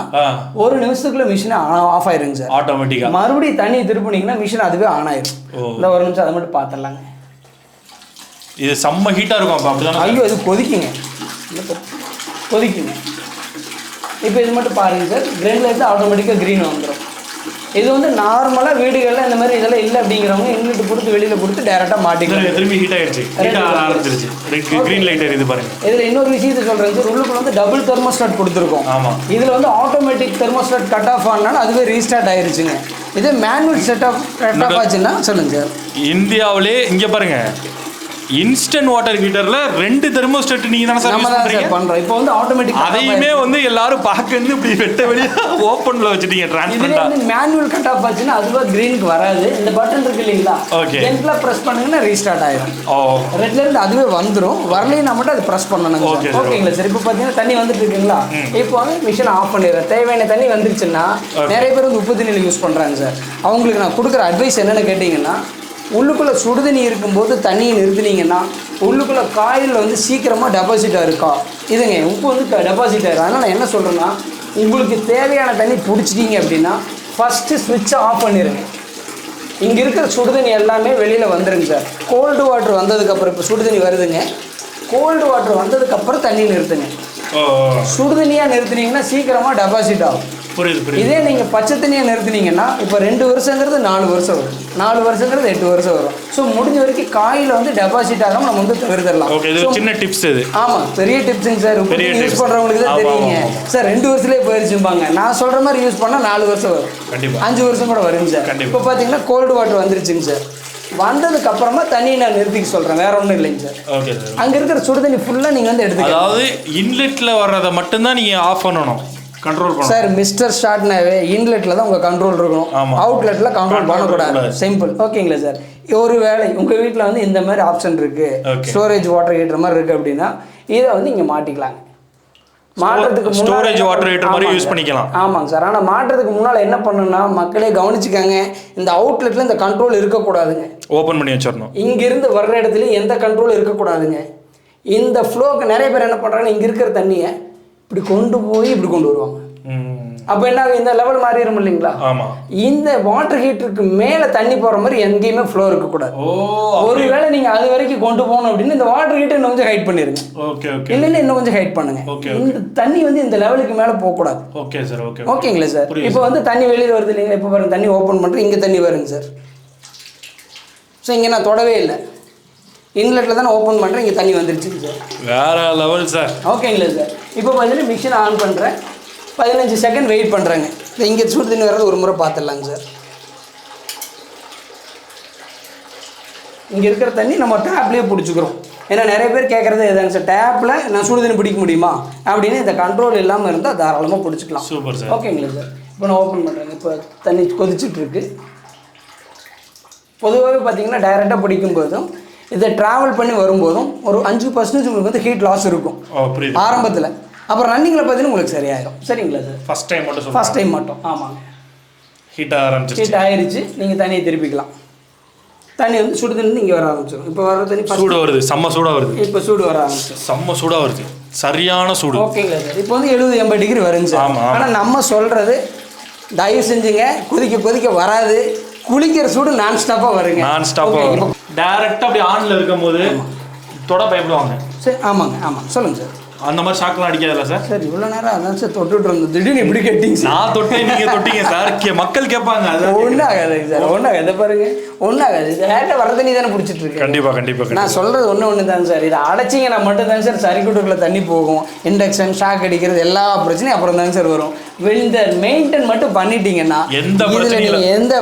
ஒரு நிமிஷத்துக்குள்ள மிஷினை ஆஃப் ஆயிருங்க சார். ஆட்டோமேட்டிக்காக மறுபடியும் தண்ணி திருப்பினீங்கன்னா மிஷின் அதுவே ஆன் ஆயிடும். இந்த ஒரு நிமிஷம் அதை மட்டும் பார்த்துடலாங்க. இது செம்ம ஹீட்டாக இருக்கும். அப்போ அப்படிதான். ஐயோ இது கொதிக்குங்க. கொதிக்குங்க. இப்போ இது மட்டும் பாருங்கள் சார், கிரெண்டில் எடுத்து ஆட்டோமேட்டிக்காக க்ரீன் வந்துடும். இது வந்து நார்மலாக வீடுகளில் இந்த மாதிரி இதெல்லாம் இல்லை அப்படிங்கிறவங்க இன்வெர்ட் கொடுத்து வெளியில் கொடுத்து டேரெக்டாக மாட்டிக்கலாம். திரும்பி ஹீட் ஆகிடுச்சு, ஆரம்பிச்சிருச்சு, க்ரீன் லைட் எரியுது பாருங்க. இதில் இன்னொரு விஷயத்தை சொல்கிறேன் சார், உள்ளுக்குள்ள வந்து டபுள் தெர்மோஸ்டாட் கொடுத்துருக்கோம். ஆமாம், இதில் வந்து ஆட்டோமேட்டிக் தெர்மோஸ்டாட் கட் ஆஃப் ஆனாலும் அதுவே ரீஸ்டார்ட் ஆயிருச்சுங்க. இதே மேனுவல் செட் ஆஃப் ஆச்சுன்னா சொல்லுங்க சார். இந்தியாவிலே இங்கே பாருங்க, இன்ஸ்டன்ட் வாட்டர் ஹீட்டர்ல 2 தெர்மோஸ்டாட் நீங்க தான சார் யூஸ் பண்றோம். இப்போ வந்து ஆட்டோமேட்டிக் அதையுமே வந்து எல்லாரும் பார்க்கறது இப்படி வெட்ட வெளிய ஓபன்ல வச்சிட்டீங்க ட்ரான்ஸ்பரண்டா. இது வந்து மேனுவல் கட் ஆஃப் ஆச்சுன்னா அதுவா கிரீனுக்கு வராது. இந்த பட்டன் இருக்கு இல்லீங்களா, ஜென்ட்லா பிரஸ் பண்ணீங்கன்னா ரீஸ்டார்ட் ஆயிடும். ரெட்ல இருந்து அதுவே வந்துரும். வரலைன்னா மட்டும் அது பிரஸ் பண்ணணும். ஓகேங்களா சார். இப்போ பாத்தீங்கன்னா தண்ணி வந்துட்டு இருக்குங்களா, இப்போ வந்து மிஷின் ஆஃப் பண்ணிடுறேன். தேவையான தண்ணி வந்துருச்சுன்னா நிறைய பேர் வந்து உப்பு தண்ணியில் யூஸ் பண்றாங்க சார். அவங்களுக்கு நான் கொடுக்குற அட்வைஸ் என்னன்னு கேட்டீங்கன்னா, உள்ளுக்குள்ளே சுடுதண்ணி இருக்கும்போது தண்ணியை நிறுத்தினீங்கன்னா உள்ளுக்குள்ளே காயில் வந்து சீக்கிரமாக டெபாசிட் ஆகிருக்கா. இதுங்க உப்பு வந்து டெபாசிட் ஆகிடும். அதனால் நான் என்ன சொல்கிறேன்னா, உங்களுக்கு தேவையான தண்ணி பிடிச்சிட்டிங்க அப்படின்னா ஃபஸ்ட்டு ஸ்விட்சை ஆஃப் பண்ணிடுங்க. இங்கே இருக்கிற சுடுதண்ணி எல்லாமே வெளியில் வந்துடுங்க சார். கோல்டு வாட்டர் வந்ததுக்கப்புறம், இப்போ சுடுதண்ணி வருதுங்க, கோல்டு வாட்டர் வந்ததுக்கப்புறம் தண்ணி நிறுத்துங்க. சுடுதண்ணியாக நிறுத்தினீங்கன்னா சீக்கிரமாக டெபாசிட் ஆகும். இதே நீங்கள் பச்சை தண்ணியாக நிறுத்தினீங்கன்னா இப்போ 2 வருஷங்கிறது 4 வருஷம் வரும், 4 வருஷங்கிறது 8 வருஷம் வரும். ஸோ முடிஞ்ச வரைக்கும் காயில் வந்து டெபாசிட் ஆகாமல் நம்ம வந்து தவிர்த்திடலாம். சின்ன டிப்ஸ் இது. ஆமாம், பெரிய டிப்ஸுங்க சார். யூஸ் பண்ணுறவங்களுக்கு தான் தெரியுங்க சார். 2 வருஷத்துலேயே போயிருச்சுப்பாங்க. நான் சொல்கிற மாதிரி யூஸ் பண்ணால் 4 வருஷம் வரும், 5 வருஷம் கூட வருங்க சார். இப்போ பார்த்தீங்கன்னா கோல்டு வாட்டர் வந்துருச்சுங்க சார். வந்ததுக்கு அப்புறமா தண்ணியை நான் நிறுத்திக்க சொல்கிறேன், வேற ஒன்றும் இல்லைங்க சார். Okay sir. அங்கே இருக்கிற சுடுதண்ணி ஃபுல்லாக நீங்கள் வந்து எடுத்துக்கலாம். அதாவது இன்லெட்டில் வர்றதை மட்டும்தான் நீங்கள் ஆஃப் பண்ணணும், கண்ட்ரோல் பண்ணணும் சார். மிஸ்டர் ஷாட்னாவே இன்லெட்டில் தான் உங்கள் கண்ட்ரோல் இருக்கணும், அவுட்லெட்டில் கண்ட்ரோல் பண்ணக்கூடாது. சிம்பிள். ஓகேங்களா சார். ஒரு வேளை உங்கள் வீட்டில் வந்து இந்த மாதிரி ஆப்ஷன் இருக்குது, ஸ்டோரேஜ் வாட்டர் ஹீட்டர் மாதிரி இருக்குது அப்படின்னா இதை வந்து இங்கே மாட்டிக்கலாங்க. மாற்றத்துக்கு ஸ்டோரேஜ் வாட்டர் ஹீட்டர் மாதிரி யூஸ் பண்ணிக்கலாம். ஆமாங்க சார். ஆனால் மாற்றத்துக்கு முன்னால் என்ன பண்ணணும்னா, மக்களே கவனிச்சுக்காங்க, இந்த அவுட்லெட்டில் இந்த கண்ட்ரோல் இருக்கக்கூடாதுங்க. ஓப்பன் பண்ணி வச்சிடணும். இங்கிருந்து வர்ற இடத்துல எந்த கண்ட்ரோல் இருக்கக்கூடாதுங்க. இந்த ஃப்ளோக்கு நிறைய பேர் என்ன பண்ணுறாங்கன்னா, இங்கே இருக்கிற தண்ணியை இப்படி கொண்டு போய் இப்படி கொண்டு வருவாங்க. அப்போ என்ன, இந்த லெவல் மாறிடும் இல்லைங்களா. இந்த வாட்டர் ஹீட்டருக்கு மேலே தண்ணி போகிற மாதிரி எங்கேயுமே ஃப்ளோ இருக்கக்கூடாது. ஒருவேளை நீங்கள் அது வரைக்கும் கொண்டு போகணும் அப்படின்னு இந்த வாட்டர் ஹீட்டர் இன்னும் கொஞ்சம் ஹைட் பண்ணிடுங்க. இல்லைன்னா இன்னும் கொஞ்சம் ஹைட் பண்ணுங்க. இந்த தண்ணி வந்து இந்த லெவலுக்கு மேலே போகக்கூடாது. ஓகேங்களா சார். இப்போ வந்து தண்ணி வெளியில் வருது இல்லைங்களா. இப்போ பாருங்க, தண்ணி ஓப்பன் பண்ணுறேன், இங்கே தண்ணி வருங்க சார். ஸோ இங்கே நான் தொடவே இல்லை, இன்லெட்டில் தான் ஓப்பன் பண்ணுறேன், இங்கே தண்ணி வந்துருச்சுங்க சார். வேற லெவல் சார். ஓகேங்களா சார். இப்போ பார்த்தீங்கன்னா மிஷினை ஆன் பண்ணுறேன், 15 செகண்ட் வெயிட் பண்ணுறாங்க. இங்கே சுடு தண்ணி வர்றது ஒரு முறை பார்த்துடலாங்க சார். இங்கே இருக்கிற தண்ணி நம்ம டேப்லேயே பிடிச்சிக்கிறோம். ஏன்னா நிறைய பேர் கேட்குறது எதாங்க சார், டேப்பில் நான் சுடு தண்ணி பிடிக்க முடியுமா அப்படின்னு இந்த கண்ட்ரோல் இல்லாமல் இருந்தால் தாராளமாக பிடிச்சிக்கலாம். Super sir. ஓகேங்களா சார். இப்போ நான் ஓப்பன் பண்ணுறேங்க. இப்போ தண்ணி கொதிச்சுட்ருக்கு. பொதுவாகவே பார்த்தீங்கன்னா டைரெக்டாக பிடிக்கும் போதும் இதை ட்ராவல் பண்ணி வரும்போதும் ஒரு 5% உங்களுக்கு வந்து ஹீட் லாஸ் இருக்கும் ஆரம்பத்தில். அப்புறம் ரன்னிங்கில் பார்த்தீங்கன்னா உங்களுக்கு சரியாயிடும். சரிங்களா சார். ஃபஸ்ட் டைம் மட்டும். ஆமாங்க. ஹீட் ஆயிடுச்சு. நீங்கள் தண்ணியை திருப்பிக்கலாம். தண்ணி வந்து சுடு தண்ணி இங்கே வர ஆரம்பிச்சிடும். இப்போ வர தண்ணி சூடு வருது, செம்ம சூடாக வருது. இப்போ சூடு வர ஆரம்பிச்சு, செம்ம சூடாக வருது, சரியான சூடு. ஓகேங்களா சார். இப்போ வந்து 70-80 டிகிரி வருங்க சார். ஆனால் நம்ம சொல்கிறது தயவு செஞ்சுங்க, கொதிக்க வராது, குளிக்கிற சூடு நான் ஸ்டாப்பாக வருங்க. நான் ஸ்டாப்பாக டேரெக்டாக அப்படி ஆனில் இருக்கும் போது தொட பயப்படுவாங்க. சரி. ஆமாம் சொல்லுங்கள் சார். அந்த மாதிரி ஷாக்லாம் அடிக்காதுல்ல சார்? சார் இவ்வளோ நேரம் அதான் சார் தொட்டுட்டு இருந்தோம், திடீர்னு எப்படி கேட்டீங்க சார்? நான் தொட்டேன், நீங்கள் தொட்டீங்க சார். மக்கள் கேட்பாங்க. அது ஒன்றும் ஆகாதுங்க சார், ஒன்றும் ஆகாது. பாருங்க, ஒன்றும் ஆகாது. இது டேரெக்டாக வர தண்ணி தானே பிடிச்சிட்டு இருக்கு. கண்டிப்பாக நான் சொல்கிறது ஒன்று தாங்க சார். இதை அடைச்சிங்கன்னா மட்டும் தாங்க சார் சர்க்யூட்டுக்குள்ளே தண்ணி போகும். இண்டக்ஷன் ஷாக் அடிக்கிறது எல்லா பிரச்சனையும் அப்புறம் தாங்க சார் வரும். இந்த மெயின்டைன் மட்டும் பண்ணிட்டீங்கன்னா எந்த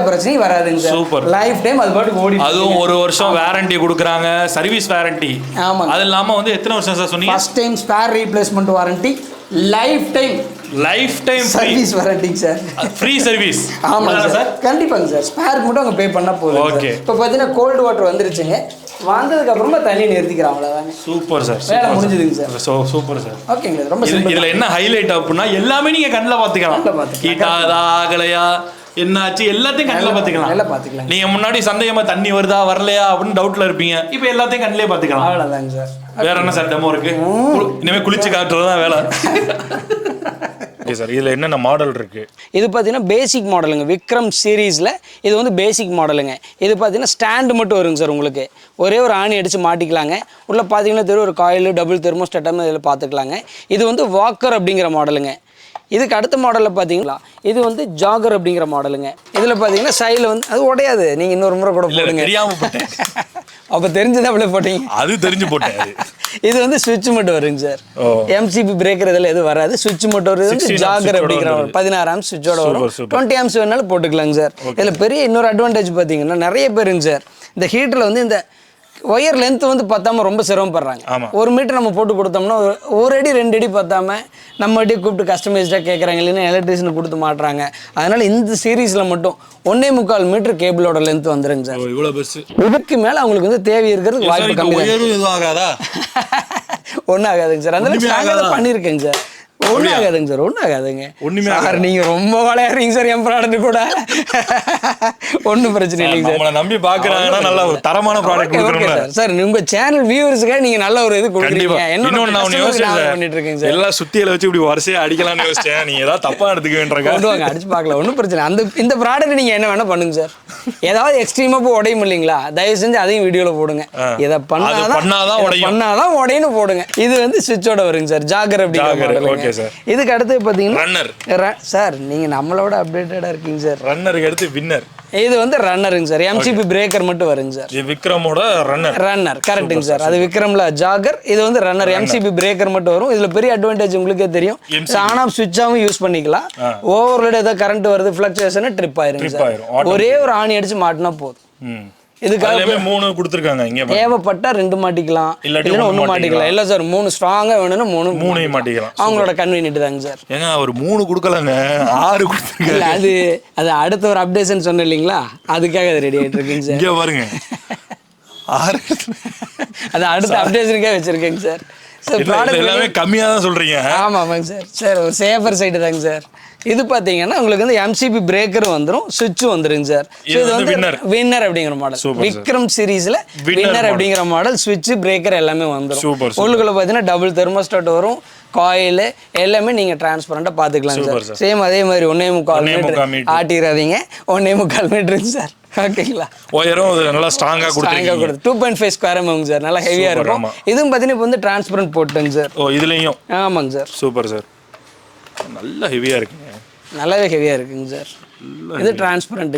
பிரச்சனையும் வராதுங்க சார். சூப்பர். லைஃப் டைம் அது பாட்டுக்கு ஓடி. அதுவும் 1 வருஷம் வாரண்டி கொடுக்குறாங்க, சர்வீஸ் வாரண்டி. ஆமாம். அது இல்லாமல் வந்து எத்தனை வருஷம் சார் சொன்னீங்க? First time spare replacement warranty, lifetime service வாரண்டிங்க சார். Free service. ஆமாம் சார், கண்டிப்பாங்க சார். ஸ்பேருக்கு மட்டும் அங்கே பே பண்ணால் போதும். ஓகே. இப்போ பார்த்தீங்கன்னா கோல்டு வாட்டர் வந்துருச்சுங்க. வந்ததுக்கு அப்புறமா தண்ணி நிறுத்திக்கிறாங்க, அவ்வளவுதாங்க. Super sir. வேலை முடிஞ்சதுங்க சார். Super sir. ஓகேங்க. ரொம்ப சிம்பிள். இதுல என்ன ஹைலைட் அப்படின்னா எல்லாமே நீங்க கண்ணுல பாத்துக்கலாம். ஹீட்டாதா ஆகலையா என்னாச்சு எல்லாத்தையும் கண்ணுல பாத்துக்கலாம். நீங்க முன்னாடி சந்தேகமா தண்ணி வருதா வரலையா அப்படின்னு டவுட்ல இருப்பீங்க, இப்போ எல்லாத்தையும் கண்ணிலே பாத்துக்கலாம். அவ்வளவுதாங்க சார். வேற என்ன சார் டெமோ இருக்கு? இனிமே குளிச்சு காட்டுறதுதான் வேலை. Okay sir. இதில் என்னென்ன மாடல் இருக்குது? இது பார்த்தீங்கன்னா பேசிக் மாடலுங்க, விக்ரம் சீரீஸில் இது வந்து பேசிக் மாடலுங்க. இது பார்த்தீங்கன்னா ஸ்டாண்டு மட்டும் வருங்க சார். உங்களுக்கு ஒரே ஒரு ஆணி அடித்து மாட்டிக்கலாங்க. உள்ளே பார்த்தீங்கன்னா ஒரு காயில் டபுள் தெர்மோஸ்டாட் இதில் பார்த்துக்கலாங்க. இது வந்து வாக்கர் அப்படிங்கிற மாடலுங்க. இதுக்கு அடுத்த மாடலில் பார்த்தீங்களா இது வந்து ஜாகர் அப்படிங்கிற மாடலுங்க. இதில் பார்த்தீங்கன்னா சைடில் வந்து அது உடையாது, நீங்கள் இன்னொரு முறை கூட போடுங்க. தெரியாமல் போட்டேன். அப்போ தெரிஞ்சது அப்படியே போட்டீங்க. அது தெரிஞ்சு போட்டேன். இது வந்து சுவிட்ச் மட்டும் வருங்க சார். எம்சிபி பிரேக்கர் இதில் எதுவும் வராது. சுவிட்ச் மட்டும் வருது. ஜாகர் அப்படிங்கிற 16 ஆம்ஸ் சுவிட்சோட வரும். 20 ஆம்ஸ் வேணாலும் போட்டுக்கலாங்க சார். இதில் பெரிய இன்னொரு அட்வான்டேஜ் பார்த்தீங்கன்னா நிறைய பேருங்க சார் இந்த ஹீட்டரில் வந்து இந்த ஒயர் லென்த் வந்து பத்தாம ரொம்ப சிரமப்படுறாங்க. 1 மீட்டர் நம்ம போட்டு கொடுத்தோம்னா 1 அடி 2 அடி பத்தாம நம்ம அடி கூப்பிட்டு கஸ்டமைஸ்டாக கேட்குறாங்க, இல்லைன்னா எலக்ட்ரிஷியன் கொடுத்து மாட்டுறாங்க. அதனால இந்த சீரீஸில் மட்டும் 1.25 மீட்டர் கேபிளோட லென்த் வந்துருங்க சார். இவ்வளோ பெருசு. இதுக்கு மேலே அவங்களுக்கு வந்து தேவை இருக்கிறதுக்கு வாய்ப்பு கம்மி. ஒன்றும் ஆகாதுங்க சார். அந்த பண்ணியிருக்கேங்க சார். ஒன்றும் ஆகாதுங்க சார். ஒன்றும் ஆகாதுங்க சார். நீங்கள் ரொம்ப விளையாடுறீங்க சார் என் ப்ராடக்ட் கூட. ஒன்றும் பிரச்சனை இல்லைங்க சார். நம்மளை நம்பி பார்க்குறாங்கன்னா நல்ல ஒரு தரமான ப்ராடக்ட் கொடுக்குறோம் சார். உங்கள் சேனல் வியூவர்ஸுக்காக நீங்கள் நல்ல ஒரு இது கொடுக்குறீங்க. இன்னொன்று நான் பண்ணிட்டு இருக்கேன் சார். எல்லாம் சுத்தியில வச்சு இப்படி வரிசையாக அடிக்கலாம்னு யோசிச்சேன். நீங்கள் ஏதாவது தப்பாக எடுத்துக்கவேன்றாங்க. கொண்டுவாங்க, அடிச்சு பார்க்கலாம், ஒன்றும் பிரச்சனை. இந்த ப்ராடக்ட் நீங்கள் என்ன வேணால் பண்ணுங்க சார். ஏதாவது எக்ஸ்ட்ரீமாக போய் உடையும் இல்லைங்களா, தயவு செஞ்சு அதையும் வீடியோவில் போடுங்க. இதை பண்ணாதான் உடையுன்னு போடுங்க. இது வந்து சுவிட்சோட வருங்க சார். ஜாகர் அப்படிங்கிற. இதுக்கு அடுத்து பார்த்தீங்கன்னா சார் நீங்கள் நம்மளோட அப்டேட்டடாக இருக்கீங்க சார். ரன்னருக்கு அடுத்து வின்னர். இது வந்து ரன்னருங்க சார். எம்சிபி பிரேக்கர் மட்டும் வருங்க சார். இது விக்ரமோட ரன்னர் கரெக்டுங்க சார். அது விக்ரம்ல ஜாகர், இது வந்து ரன்னர். எம்சிபி பிரேக்கர் மட்டும் வரும். இதுல பெரிய அட்வான்டேஜ் உங்களுக்கே தெரியும், ஆன் ஆஃப் சுவிட்சாவும் யூஸ் பண்ணிக்கலாம். ஓவர்லோட் ஏதாவது கரண்ட் வருது, ஃபிளக்சுவேஷன் ட்ரிப் ஆயிருங்க சார். ஒரே ஒரு ஆணி அடிச்சு மாட்டினா போதும். இதுக்காக 3 கொடுத்துருக்காங்க. இங்க தேவைப்பட்டா 2 மாட்டிக்கலாம், இல்லைன்னா 1 மாட்டிக்கலாம். இல்லை சார் 3 ஸ்ட்ராங்கா வேணும்னா 3 மாட்டிக்கலாம். அவங்களோட கன்வீனியன்ட் தாங்க சார். ஏங்க ஒரு 3 கொடுக்கலாங்க, 6 கொடுத்துருக்காங்க. அது அடுத்த ஒரு அப்டேஷன் சொன்ன இல்லைங்களா, அதுக்காக அது ரெடி ஆகிட்டு இருக்குங்க சார். இங்கே பாருங்க 6 அது அடுத்த அப்டேஷனுக்காக வச்சிருக்கேங்க சார். எல்லாமே கம்மியா தான் சொல்றீங்க. ஆமாங்க சார். சார் ஒரு சேஃபர் சைடு தாங்க சார். இது பார்த்தீங்கன்னா உங்களுக்கு வந்து எம்சிபி பிரேக்கர் வந்துடும், சுவிட்சும் வந்துருங்க சார். இது வந்து வின்னர் அப்படிங்கிற மாடல். விக்ரம் சீரீஸ்ல வின்னர் அப்படிங்கிற மாடல், சுவிட்ச் பிரேக்கர் எல்லாமே வந்துடும். உள்ளுக்குள்ள பார்த்தீங்கன்னா டபுள் தெர்மோஸ்டாட் வரும், காயில் எல்லாமே நீங்கள் டிரான்ஸ்பரண்டாக பார்த்துக்கலாம் சார். சேம் அதே மாதிரி 1.25 மீட்டர் ஆட்டிடாதீங்க, 1.25 மீட்டருங்க சார். ஓகேங்களா. ஒயரும் நல்லா ஸ்ட்ராங்காக கொடுத்து 2.5 ஸ்கொயர் எம்எம் சார். நல்லா ஹெவியாக இருக்கும். இதுவும் பார்த்தீங்கன்னா இப்போ வந்து டிரான்ஸ்பரண்ட் போட்டுங்க சார். இதுலேயும் ஆமாங்க சார். Super sir. நல்லா ஹெவியாக இருக்குங்க. நல்லாவே ஹெவியாக இருக்குங்க சார். இது டிரான்ஸ்பரண்ட்.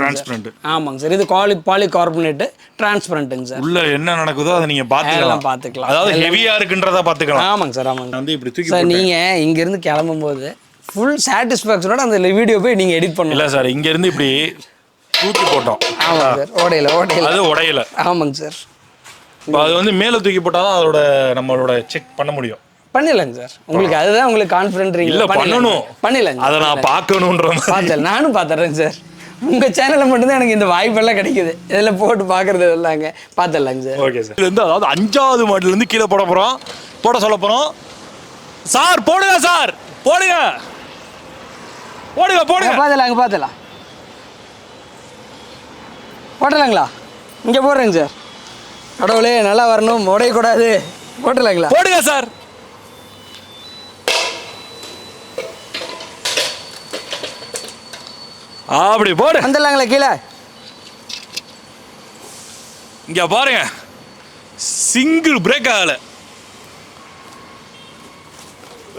ஆமாங்க சார். இது பாலிகார்பனேட் டிரான்ஸ்பரண்ட்டுங்க சார். உள்ள என்ன நடக்குதோ அதை நீங்க பார்த்துக்கலாம். அதாவது ஹெவியா இருக்குன்றத பார்த்துக்கலாம். ஆமாங்க சார். ஆமாங்க. வந்து இப்படி தூக்கி சார் நீங்க இங்க இருந்து கிளம்பும்போது ஃபுல் சாட்டிஸ்ஃபேக்ஷனோட அந்த வீடியோ போய் நீங்க எடிட் பண்ணலாம். இல்ல சார், இங்க இருந்து இப்படி தூக்கி போட்டோம். ஆமாங்க சார். உடையல அது உடையல. ஆமாங்க சார். அது வந்து மேல தூக்கி போட்டாதான் அதோட நம்மளோட செக் பண்ண முடியும். பண்ணிடலாங்க சார். உங்களுக்கு அதுதான் உங்களுக்கு கான்ஃபிடென்ட் இல்ல பண்ணணும். பண்ணிடலாங்க. அதை நான் பார்க்கணுன்ற பார்த்தேன். நானும் பார்த்துறேன் சார். உங்க சேனல்ல மட்டும்தான் எனக்கு இந்த வாய்ப்பெல்லாம் கிடைக்குது. இதெல்லாம் போட்டு பார்க்கறது எல்லாங்க பார்த்துடலாங்க சார். Okay sir. இது வந்து அதாவது 5வது மாடல்ல இருந்து கீழே போட சொல்ல போறோம் சார். போடுங்க சார், போடுங்க. பார்த்துடலாம். போட்டலாங்களா? இங்கே போடுறேங்க சார். கடவுளே நல்லா வரணும், உடையக்கூடாது. போட்டலாங்களா? போடுங்க சார். அப்படி போடு. வந்துடலாங்களா கீழே? இங்க பாருங்க, சிங்கிள் பிரேக் ஆகல.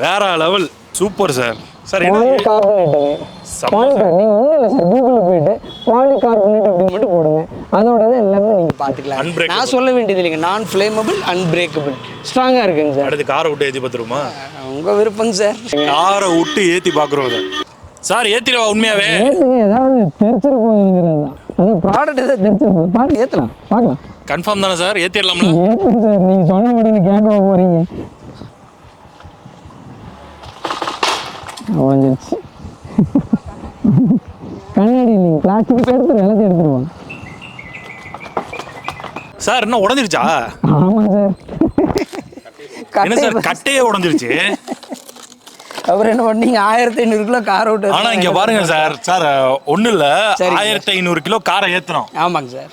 வேற லெவல். Super sir. சார் அதோட எல்லாமே நீங்க பாத்துக்கலாம். நான் சொல்ல வேண்டியது இல்லைங்க, நான் ஃப்ளேமபிள் அன்பிரேக்கபிள் ஸ்ட்ராங்கா இருக்குங்க சார். அடுத்து காரை விட்டு ஏற்றி பார்த்துருமா? உங்க விருப்பங்க சார். காரை விட்டு ஏற்றி பார்க்குறோம் சார். ஏற்றிடுவா உண்மையாவே? ஏதாவது தெரிச்சிரு போகுதுங்கிறது அது ப்ராடக்ட் ஏதாவது தெரிச்சிரு பாருங்க. ஏற்றலாம், பார்க்கலாம். கன்ஃபார்ம் தானே சார்? ஏற்றிடலாம்ல சார். நீங்கள் சொன்ன முடியும் கேட்க போகிறீங்க. உடஞ்சிருச்சு. கண்ணாடி இல்லைங்க, பிளாஸ்டிக் எல்லாத்தையும் எடுத்துருவாங்க சார். என்ன உடஞ்சிருச்சா? ஆமாம் சார். என்ன சார் கட்டையே உடஞ்சிருச்சு? அப்புறம் என்ன பண்ணீங்க? 1500 கிலோ கார் அவுட். ஆனா இங்க பாருங்க சார். சார் ஒன்றும் இல்லை, 1500 கிலோ காரை ஏற்றுறோம். ஆமாங்க சார்.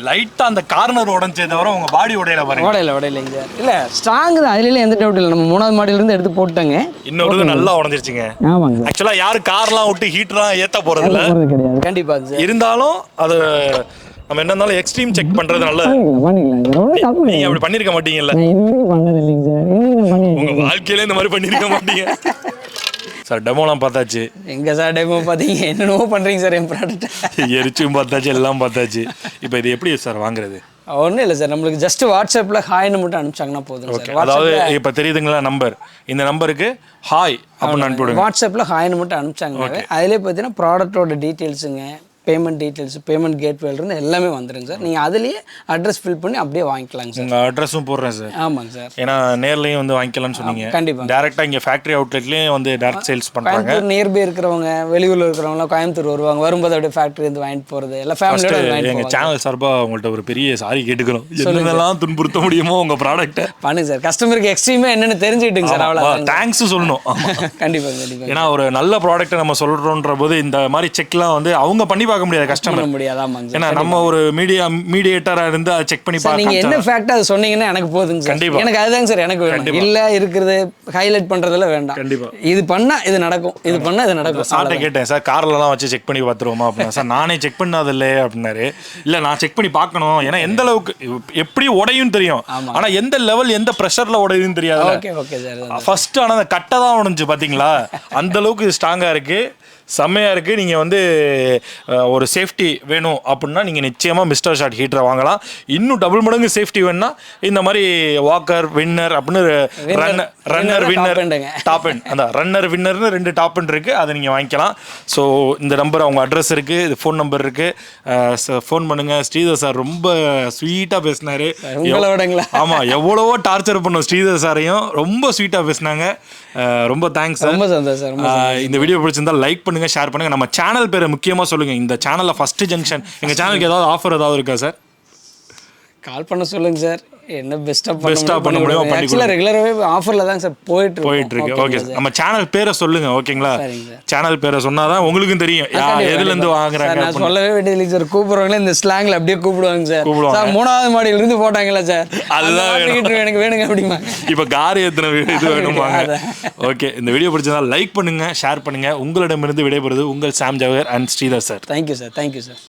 லைட்டாக அந்த கார்னர் உடஞ்சே தவிர உங்கள் பாடி உடையில பாருங்க. உடையிலைங்க சார். இல்லை ஸ்ட்ராங் தான், அதுல எந்த டவுட் இல்லை. நம்ம 3வது மாடியிலேருந்து எடுத்து போட்டாங்க. இன்னொரு நல்லா உடஞ்சிருச்சுங்க. ஆமாங்க சார். ஆக்சுவலாக யாரும் கார்லாம் விட்டு ஹீட்லாம் ஏற்ற போகிறது இல்லை, கிடையாது. கண்டிப்பாக சார். இருந்தாலும் அது நம்ம என்ன இருந்தாலும் எக்ஸ்ட்ரீம் செக் பண்ணுறது நல்லது. நீங்கள் அப்படி பண்ணியிருக்க மாட்டீங்கல்ல? பண்ணது இல்லைங்க சார். உங்கள் வாழ்க்கையில இந்த மாதிரி பண்ணியிருக்க மாட்டீங்க. சார் டெமோலாம் பார்த்தாச்சு. எங்கே சார் டெமோ பார்த்தீங்க, என்னென்னமோ பண்ணுறீங்க சார் என் ப்ராடக்ட்டை. எரிச்சும் பார்த்தாச்சு, எல்லாம் பார்த்தாச்சு. இப்போ இது எப்படி சார் வாங்குறது? ஒன்றும் இல்லை சார், நம்மளுக்கு ஜஸ்ட் வாட்ஸ்அப்பில் ஹாய்னு மட்டும் அனுப்பிச்சாங்கன்னா போதும் சார். அதாவது இப்போ தெரியுதுங்களா நம்பர், இந்த நம்பருக்கு ஹாய் அப்படின்னு அனுப்பிவிடுங்க. வாட்ஸ்அப்பில் ஹாய்னு மட்டும் அனுப்பிச்சாங்கன்னாவே அதிலே பார்த்தீங்கன்னா ப்ராடக்ட்டோட டீட்டெயில்ஸுங்க, பேமெண்ட் டீட்டெயில்ஸ், பேமெண்ட் கேட்வேலேருந்து எல்லாமே வந்துடுங்க சார். நீங்கள் அதுலேயே அட்ரஸ் ஃபில் பண்ணி அப்படியே வாங்கிக்கலாங்க சார். உங்கள் அட்ரஸும் போடுறேன் சார். ஆமாங்க சார். ஏன்னா நேர்லையும் வந்து வாங்கிக்கலாம்னு சொன்னீங்க. கண்டிப்பாக டேரெக்டாக இங்கே ஃபேக்ட்ரி அவுட்லெட்லேயும் வந்து டேரக்ட் சேல்ஸ் பண்ணுறாங்க. கோயம்புத்தூர் நியர்பை இருக்கிறவங்க, வெளியூரில் இருக்கிறவங்களாம் கோயம்புத்தூர் வருவாங்க, வரும்போது அப்படியே ஃபேக்ட்ரி வந்து வாங்கிட்டு போகிறது எல்லாம் ஃபேமிலியோட. எங்கள் சேனல் சார்பாக உங்கள்கிட்ட ஒரு பெரிய சாரி கேட்டுக்கிறோம். என்னென்னலாம் துன்புறுத்த முடியுமோ உங்கள் ப்ராடக்ட்டை பண்ணுங்க சார். கஸ்டமருக்கு எக்ஸ்ட்ரீமாக என்னென்னு தெரிஞ்சுக்கிட்டுங்க சார். அவ்வளோ தேங்க்ஸ் சொல்லணும். கண்டிப்பாக கண்டிப்பாக. ஏன்னா ஒரு நல்ல ப்ராடக்ட்டை நம்ம சொல்கிறோன்ற போது இந்த மாதிரி செக்லாம் வந்து அவங்க பண்ணி பார்க்க முடியாது கஸ்டமர். ஏன்னா நம்ம ஒரு மீடியேட்டரா இருந்து அதை செக் பண்ணி பார்க்க. நீங்க என்ன ஃபேக்ட் அது சொன்னீங்கன்னா எனக்கு போதுங்க சார். கண்டிப்பா எனக்கு அதுதாங்க சார் எனக்கு வேணும். இல்ல இருக்குது ஹைலைட் பண்றதுல வேண்டாம். கண்டிப்பா இது பண்ணா இது நடக்கும், இது பண்ணா இது நடக்கும். சார்ட்ட கேட்டேன் சார், கார்லலாம் வச்சு செக் பண்ணி பார்த்துருவோமா அப்படின்னா, சார் நானே செக் பண்ணாது இல்லை அப்படின்னாரு. இல்லை நான் செக் பண்ணி பார்க்கணும், ஏன்னா எந்த அளவுக்கு எப்படி உடையும் தெரியும், ஆனா எந்த லெவல் எந்த ப்ரெஷர்ல உடையுதுன்னு தெரியாது. Okay okay sir. ஃபர்ஸ்ட் ஆனால் அந்த கட்டை தான் உடைஞ்சு பார்த்தீங்களா, அந்த அளவுக்கு இது ஸ்ட்ராங்கா இருக்கு, செம்மையாக இருக்குது. நீங்கள் வந்து ஒரு சேஃப்டி வேணும் அப்படின்னா நீங்கள் நிச்சயமாக மிஸ்டர் ஷாட் ஹீட்டரை வாங்கலாம். இன்னும் டபுள் மடங்கு சேஃப்டி வேணும்னா இந்த மாதிரி வாக்கர் வின்னர் அப்படின்னு ரன்னர் வின்னர் டாப் எண்ட், அந்த ரன்னர் வின்னர்னு 2 டாப் எண்ட் இருக்குது, அதை நீங்கள் வாங்கிக்கலாம். ஸோ இந்த நம்பர் அவங்க அட்ரஸ் இருக்குது, இது ஃபோன் நம்பர் இருக்குது, ஃபோன் பண்ணுங்கள். ஸ்ரீதர் சார் ரொம்ப ஸ்வீட்டாக பேசினார். ஆமாம், எவ்வளவோ டார்ச்சர் பண்ணோம் ஸ்ரீதர் சாரையும், ரொம்ப ஸ்வீட்டாக பேசினாங்க. ரொம்ப தேங்க்ஸ் சார். ரொம்ப சந்தோஷம். இந்த வீடியோ பிடிச்சிருந்தா லைக் பண்ணுங்க, ஷேர் பண்ணுங்க. நம்ம சேனல் பேரை முக்கியமா சொல்லுங்க. இந்த சேனல்ல ஃபர்ஸ்ட் ஜங்ஷன், எங்க சேனலுக்கு ஏதாவது ஆஃபர் ஏதாவது இருக்கா சார்? கால் பண்ண சொல்லுங்க சார், என்ன பெஸ்டா பண்ண முடியுமோ பண்ணி. ஆக்சுவலா ரெகுலராவே ஆஃபர்ல தான் சார் போயிட்டு இருக்கு. ஓகே, நம்ம சேனல் பேரை சொல்லுங்க. ஓகேங்களா, சேனல் பேரை சொன்னாதான் உங்களுக்கும் தெரியும் எதுல இருந்து வாங்குறாங்க. நான் சொல்லவே வேண்டியது சார், கூப்பிடுறவங்களே இந்த ஸ்லாங்ல அப்படியே கூப்பிடுவாங்க சார். சார் 3வது மாடியில இருந்து போட்டாங்களா சார், அதுதான் எனக்கு வேணுங்க அப்படிமா. இப்ப கார் ஏத்துன இது வேணுமாங்க. ஓகே, இந்த வீடியோ பிடிச்சதா லைக் பண்ணுங்க, ஷேர் பண்ணுங்க. உங்களிடமிருந்து விடைபெறுவது உங்கள் Sam Jawahar and Sridhar sir. Thank you sir. Thank you sir.